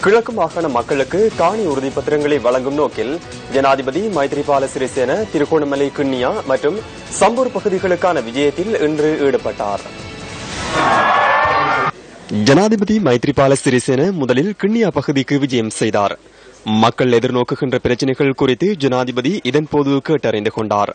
கிழக்கு மாகாண மக்களுக்கு காணி உறுதிப்பத்திரங்களை வழங்கும் நோக்கில் ஜனாதிபதி மைத்ரிபால சிறிசேன திருகோணமலை கிண்ணியா மற்றும் சம்பூர் பகுதிகளுக்கான விஜயத்தில் இன்று ஈடுபட்டார். ஜனாதிபதி மைத்ரிபால சிறிசேன முதலில் கிண்ணியா பகுதிக்கு விஜயம் செய்தார். மக்கள் எதிர்நோக்குகின்ற பிரச்சினைகள் குறித்து ஜனாதிபதி இதன்போது கேட்டறிந்து கொண்டார்.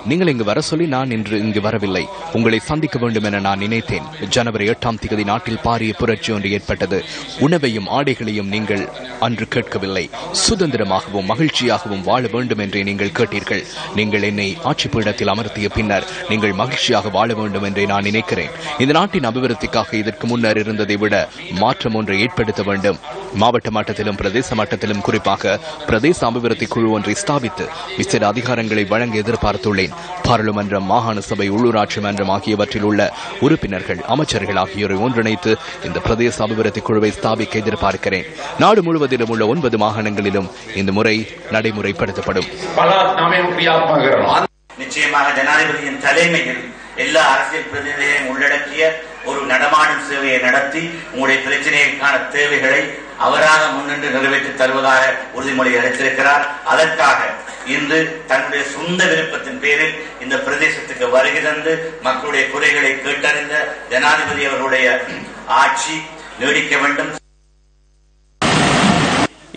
நீங்கள் இங்கு வர சொல்லி நான் இன்று இங்கு வரவில்லை. உங்களை சந்திக்க வேண்டும் என நான் நினைத்தேன். ஜனவரி 8ஆம் தேதி நாட்டில் பாரிய புரட்சி ஒன்று ஏற்பட்டது. உணவையும் ஆடைகளையும் நீங்கள் அன்று கேட்கவில்லை. சுதந்திரமாகவும் மகிழ்ச்சியாகவும் வாழ வேண்டும் என்றே நீங்கள் கேட்டீர்கள். நீங்கள் என்னை ஆட்சி பீடத்தில் அமர்த்திய பின்னர் நீங்கள் மகிழ்ச்சியாக வாழ வேண்டும் என்றே நான் நினைக்கிறேன். இந்த நாட்டின் அபிவிருத்திக்காக இதற்கு முன்னர் இருந்ததை விட மாற்றம் ஒன்றை ஏற்படுத்த வேண்டும். மாவட்ட மட்டத்திலும் பிரதேச மட்டத்திலும் குறிப்பாக பிரதேச அபிவிருத்தி குழு ஒன்றை ஸ்தாபித்து விசேட அதிகாரங்களை வழங்க எதிர்பார்த்துள்ளேன். பாராளுமன்றம், மாகாண சபை, உள்ளூராட்சி மன்றம் ஆகியவற்றில் உள்ள உறுப்பினர்கள், அமைச்சர்கள் ஆகியோரை ஒன்றிணைத்து இந்த பிரதேச அபிவிருத்தி குழுவை ஸ்தாபிக்க எதிர்பார்க்கிறேன். நாடு முழுவதிலும் உள்ள 9 மாகாணங்களிலும் இந்த முறை நடைமுறைப்படுத்தப்படும். நிச்சயமாக ஜனாதிபதியின் தலைமையில் எல்லா அரசியல் பிரதிநிதிகளையும் உள்ளடக்கிய ஒரு நடமாடும் சேவையை நடத்தி உங்களுடைய பிரச்சனைக்கான தேவைகளை அவராக முன்னின்று நிறைவேற்றி தருவதாக உறுதிமொழி அளித்திருக்கிறார். அதற்காக இன்று தன்னுடைய சொந்த விருப்பத்தின் பேரில் இந்த பிரதேசத்துக்கு வருகை தந்து மக்களுடைய குறைகளை கேட்டறிந்த ஜனாதிபதி அவர்களுடைய ஆட்சி நீடிக்க வேண்டும்.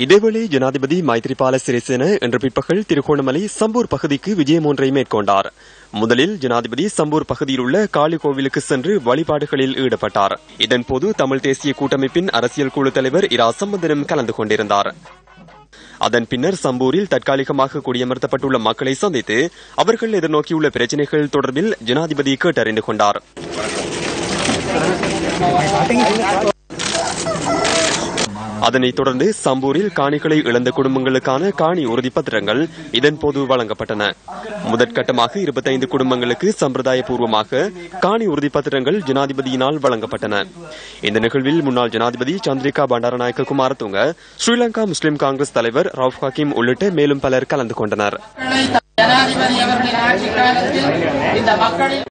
இதேவேளை ஜனாதிபதி மைத்ரிபால சிறிசேன இன்று பிற்பகல் திருகோணமலை சம்பூர் பகுதிக்கு விஜயம் ஒன்றை மேற்கொண்டார். முதலில் ஜனாதிபதி சம்பூர் பகுதியில் உள்ள காளி கோவிலுக்கு சென்று வழிபாடுகளில் ஈடுபட்டார். இதன்போது தமிழ் தேசிய கூட்டமைப்பின் அரசியல் குழு தலைவர் இரா சம்பந்தனும் கலந்து கொண்டிருந்தார். அதன் பின்னர் சம்பூரில் தற்காலிகமாக குடியமர்த்தப்பட்டுள்ள மக்களை சந்தித்து அவர்கள் எதிர்நோக்கியுள்ள பிரச்சினைகள் தொடர்பில் ஜனாதிபதி கேட்டறிந்து கொண்டார். அதனைத் தொடர்ந்து சம்பூரில் காணிகளை இழந்த குடும்பங்களுக்கான காணி உறுதிப்பத்திரங்கள் இதன்போது வழங்கப்பட்டன. முதற்கட்டமாக 25 குடும்பங்களுக்கு சம்பிரதாயபூர்வமாக காணி உறுதிப்பத்திரங்கள் ஜனாதிபதியினால் வழங்கப்பட்டன. இந்த நிகழ்வில் முன்னாள் ஜனாதிபதி சந்திரிகா பண்டாரநாயக்க குமாரதுங்க, ஸ்ரீலங்கா முஸ்லிம் காங்கிரஸ் தலைவர் ரவுப் ஹக்கீம் உள்ளிட்ட மேலும் பலர் கலந்து கொண்டனர்.